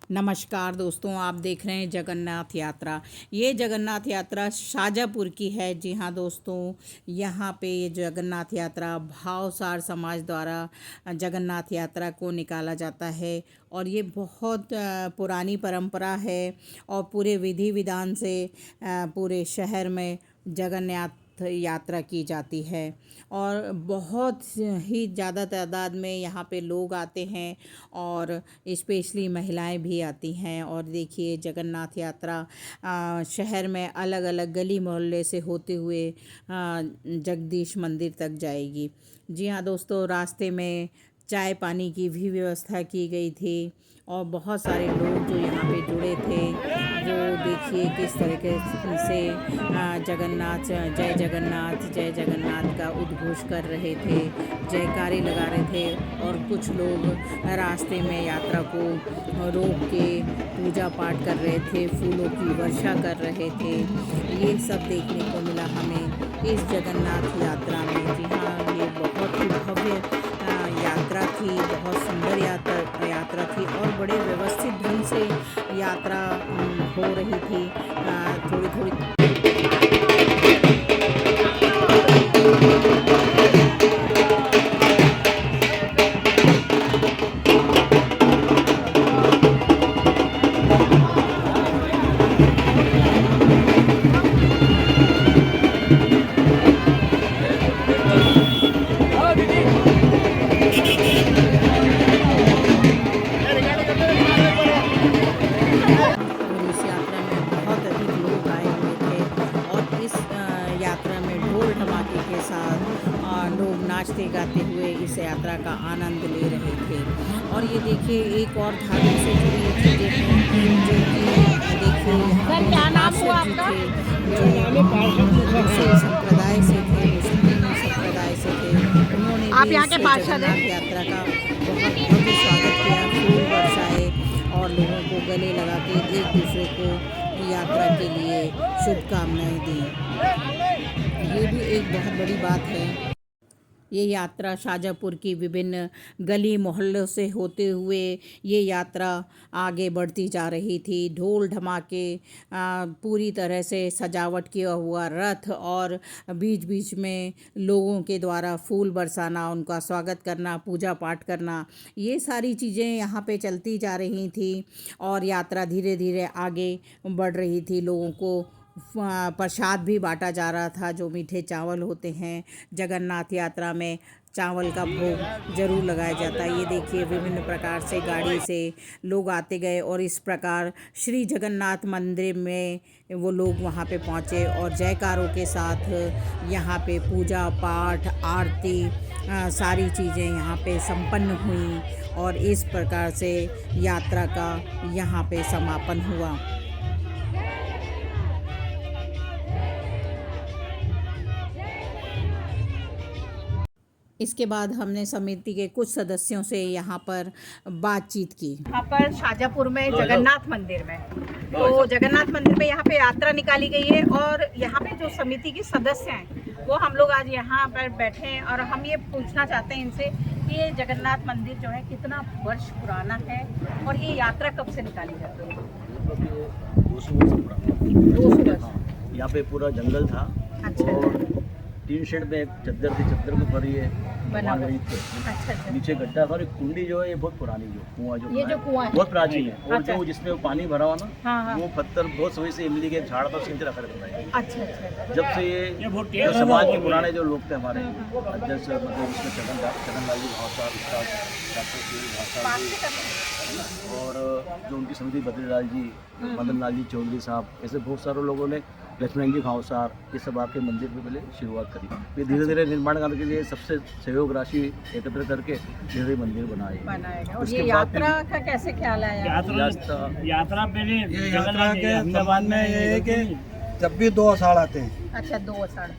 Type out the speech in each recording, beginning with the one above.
नमस्कार दोस्तों, आप देख रहे हैं जगन्नाथ यात्रा। ये जगन्नाथ यात्रा शाजापुर की है। जी हाँ दोस्तों, यहाँ पे ये जगन्नाथ यात्रा भावसार समाज द्वारा जगन्नाथ यात्रा को निकाला जाता है और ये बहुत पुरानी परंपरा है और पूरे विधि विधान से पूरे शहर में जगन्नाथ यात्रा की जाती है और बहुत ही ज़्यादा तादाद में यहाँ पे लोग आते हैं और स्पेशली महिलाएं भी आती हैं। और देखिए जगन्नाथ यात्रा शहर में अलग अलग गली मोहल्ले से होते हुए जगदीश मंदिर तक जाएगी। जी हाँ दोस्तों, रास्ते में चाय पानी की भी व्यवस्था की गई थी और बहुत सारे लोग जो यहाँ पे जुड़े थे वो देखिए किस तरीके से जय जगन्नाथ का उद्घोष कर रहे थे, जयकारे लगा रहे थे और कुछ लोग रास्ते में यात्रा को रोक के पूजा पाठ कर रहे थे, फूलों की वर्षा कर रहे थे। ये सब देखने को मिला हमें इस जगन्नाथ यात्रा में। जी हाँ, ये बहुत ही भव्य यात्रा थी, बहुत सुंदर यात्रा थी और बड़े व्यवस्थित ढंग से यात्रा हो रही थी। थोड़ी थोड़ी यात्रा में ढोल ढमाके के साथ लोग नाचते गाते हुए इस यात्रा का आनंद ले रहे थे। और ये देखिए एक और धार्मिक से जुड़ी चीज़ें हैं जो कि देखिए क्या नाम हुआ आपका? जो दूसरे संप्रदाय से थे, मुस्लिम संप्रदाय से थे, उन्होंने आप भी यहाँ इस के पार्षद जगन्नाथ हैं? यात्रा का बहुत भव्य स्वागत किया, फूल बरसाए और लोगों को गले लगा के एक दूसरे को यात्रा के लिए शुभकामनाएं दी। ये भी एक बहुत बड़ी बात है। ये यात्रा शाजापुर की विभिन्न गली मोहल्लों से होते हुए ये यात्रा आगे बढ़ती जा रही थी। ढोल ढमाके, पूरी तरह से सजावट किया हुआ रथ और बीच बीच में लोगों के द्वारा फूल बरसाना, उनका स्वागत करना, पूजा पाठ करना, ये सारी चीज़ें यहाँ पे चलती जा रही थी और यात्रा धीरे धीरे आगे बढ़ रही थी। लोगों को प्रसाद भी बांटा जा रहा था, जो मीठे चावल होते हैं। जगन्नाथ यात्रा में चावल का भोग जरूर लगाया जाता है। ये देखिए विभिन्न प्रकार से गाड़ी से लोग आते गए और इस प्रकार श्री जगन्नाथ मंदिर में वो लोग वहाँ पे पहुँचे और जयकारों के साथ यहाँ पे पूजा पाठ आरती सारी चीज़ें यहाँ पे संपन्न हुई और इस प्रकार से यात्रा का यहाँ पे समापन हुआ। इसके बाद हमने समिति के कुछ सदस्यों से यहाँ पर बातचीत की। यहाँ पर शाजापुर में जगन्नाथ मंदिर में, तो जगन्नाथ मंदिर में यहाँ पे यात्रा निकाली गई है और यहाँ पे जो समिति के सदस्य हैं वो हम लोग आज यहाँ पर बैठे हैं और हम ये पूछना चाहते हैं इनसे कि ये जगन्नाथ मंदिर जो है कितना वर्ष पुराना है और ये यात्रा कब से निकाली जाती है? 200 वर्ष। यहाँ पे पूरा जंगल था। अच्छा। टीन शेड में एक चद्दर थी, चद्दर के ऊपर ये भगवान गणेश थे। अच्छा। नीचे गड्ढा था और एक कुंडी जो है ये बहुत पुरानी, जो कुआं जो कुआं है बहुत प्राचीन है। और अच्छा। जो जिसमें वो पानी भरा हुआ ना, हाँ। वो पत्थर बहुत समय से इमली के झाड़ पर सिंच रखा रहता है। अच्छा। जब से ये जो समाज के पुराने जो लोग थे हमारे अध्यक्ष, मतलब इसमें छगनलाल जी भावसार, और जो उनकी समिति बद्रीलाल जी, मदन लाल जी चौधरी साहब, ऐसे बहुत सारे लोगों ने, लक्ष्मण जी भावसार, ये सब आपके मंदिर पे पहले शुरुआत करी। फिर धीरे धीरे निर्माण करने के लिए सबसे सहयोग राशि एकत्र करके धीरे मंदिर बनाएगा। और ये यात्रा का कैसे ख्याल आया? यात्रा पहले ये यात्रा के संबंध में ये है कि जब भी 2 आषाढ़ आते हैं, अच्छा 2 आषाढ़,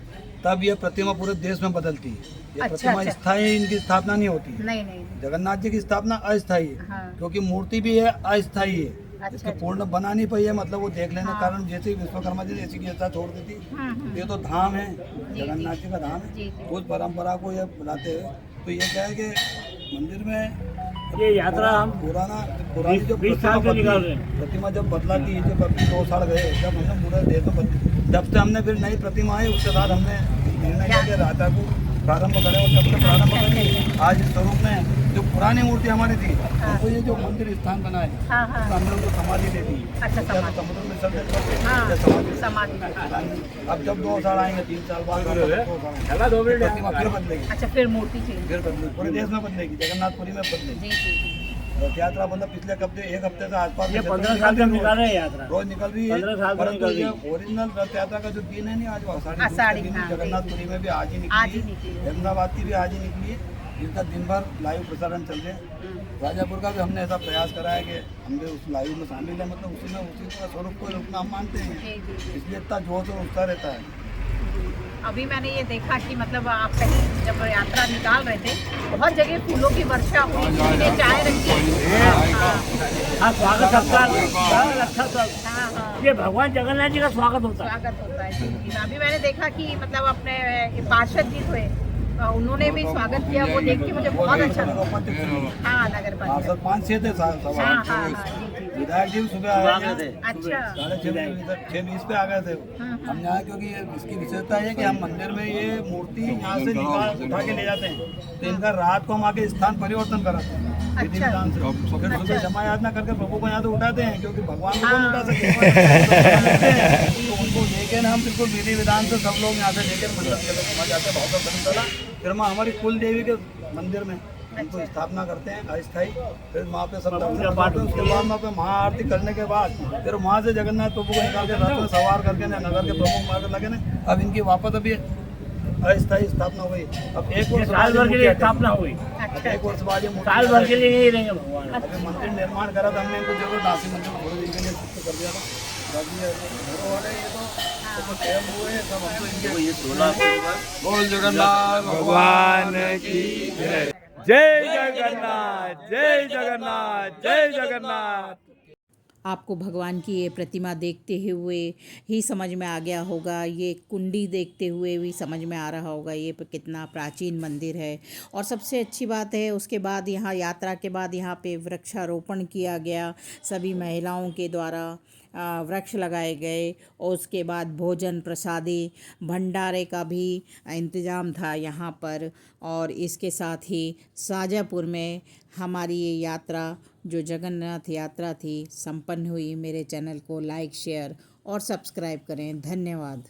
तब ये प्रतिमा पूरे देश में बदलती है। ये अच्छा। प्रतिमा स्थायी, इनकी स्थापना नहीं होती है। नहीं। जगन्नाथ जी की स्थापना अस्थायी है। हाँ। क्योंकि मूर्ति भी है अस्थायी है। अच्छा। इसको पूर्ण बना नहीं पाई है, मतलब वो देख लेने हाँ। कारण जैसे विश्वकर्मा जी ऐसी की ऐसा छोड़ देती। ये तो धाम है, जगन्नाथ जी का धाम है। जी। उस परंपरा को ये बनाते हैं। तो ये क्या है कि मंदिर में ये यात्रा हम पुरानी जो 20 साल से निकाल रहे हैं। प्रतिमा जब बदला थी, जब अभी 2 साल गए, जब हमने पूरे देश में जब से हमने फिर नई प्रतिमा आई, उसके बाद हमने निर्णय किया कि राधा को प्रारंभ करें, और जब से प्रारंभ करें आज इस स्वरूप में जो पुरानी मूर्ति हमारी थी, तो ये जो मंदिर स्थान बना है, हाँ हाँ तो हमने उनको समाधि दे दी। अच्छा, क्या तो समाधि। समुद्र में सब देते हाँ हैं, समाधि। समाधि। अब जब 2 साल आएंगे, 3 साल बाद 2 साल आएंगे, प्रतिमा फिर बदलेगी, अच्छा, फिर मूर्ति चेंज। फिर बदलेगी, पूरे देश में बदलेगी, जगन्नाथपुरी में बदलेगी। जी जी जी। रथ यात्रा मतलब पिछले एक हफ्ते से आसपास ये में 15 साल से हम निकाल रहे हैं यात्रा। रोज निकल रही है, 15 साल से परंतु निकल ये रही ओरिजिनल रथ यात्रा का जो दिन है नहीं, आज वो आषाढ़ी, आषाढ़ी दिन हाँ, जगन्नाथपुरी में भी आज ही आज ही निकली निकली है, है। अहमदाबाद की भी आज ही निकली है, जिसका दिन भर लाइव प्रसारण चल रहे हैं। राजापुर का भी हमने ऐसा प्रयास करा है कि हम भी उस लाइव में शामिल है, मतलब उसी का स्वरूप को रूप में हम मानते हैं, जी जी जी। इसलिए इतना जोश और उत्साह रहता है। अभी मैंने ये देखा कि मतलब आप कहीं जब यात्रा निकाल रहे थे, बहुत जगह फूलों की वर्षा हुई, किसी ने चाय रखी। हाँ, स्वागत सत्कार स्वागत अच्छा सब। हाँ हाँ, ये भगवान जगन्नाथ जी का स्वागत होता है। स्वागत होता है जी जी। अभी मैंने देखा कि मतलब अपने पार्षद जी हुए, उन्होंने भी स्वागत किया, वो देख के मुझे बहुत अच्छा लगा। हाँ, नगर पंचायत। 5-6 थे हाँ हाँ सवाल, हाँ जी जी। विधायक जी भी सुबह आए थे, अच्छा। 6:20 पे आ गए थे। हमने आया क्योंकि इसकी विशेषता है कि हम मंदिर में ये मूर्ति यहाँ से उठा के ले जाते हैं, तो इनका रात को हम आके स्थान परिवर्तन कराते हैं विधि अच्छा। विधान से। फिर सुबह क्षमा याचना करके प्रभु को यहाँ से उठाते हैं, क्योंकि भगवान को कौन उठा सके। तो उनको लेके ना हम बिल्कुल विधि विधान से सब लोग यहाँ से लेकर मंदिर के लिए जाते हैं, बहुत धर्मशाला। फिर हम हमारी कुल देवी के मंदिर में उनको स्थापना करते हैं अस्थायी। फिर वहाँ पे सब दर्शन करते हैं, उसके बाद वहाँ पे महाआरती करने के बाद फिर वहाँ से जगन्नाथ प्रभु को निकाल के रथ में सवार करके ना नगर के प्रमुख मार्ग लगे ना, अब इनकी वापस अभी अस्थायी स्थापना हो गई। अब 1 वर्ष साल भर के लिए स्थापना हुई, अच्छा। 1 वर्ष बाद ये मूर्ति साल भर के लिए नहीं रहेंगे भगवान। अभी मंदिर निर्माण करा था हमने, इनको जरूर दासी मंदिर में थोड़े दिन के लिए शिफ्ट कर दिया था। बाकी ये घरों वाले ये तो टाइम हुए हैं, सब हम तो इनके ये 16 बोल जगन्नाथ भगवान की जय। जय जगन्नाथ, जय जगन्नाथ, जय जगन्नाथ। आपको भगवान की ये प्रतिमा देखते हुए ही समझ में आ गया होगा, ये कुंडी देखते हुए भी समझ में आ रहा होगा ये कितना प्राचीन मंदिर है। और सबसे अच्छी बात है, उसके बाद यहाँ यात्रा के बाद यहाँ पे वृक्षारोपण किया गया, सभी महिलाओं के द्वारा वृक्ष लगाए गए, और उसके बाद भोजन प्रसादी भंडारे का भी इंतज़ाम था यहाँ पर। और इसके साथ ही शाजापुर में हमारी ये यात्रा जो जगन्नाथ यात्रा थी संपन्न हुई। मेरे चैनल को लाइक, शेयर और सब्सक्राइब करें। धन्यवाद।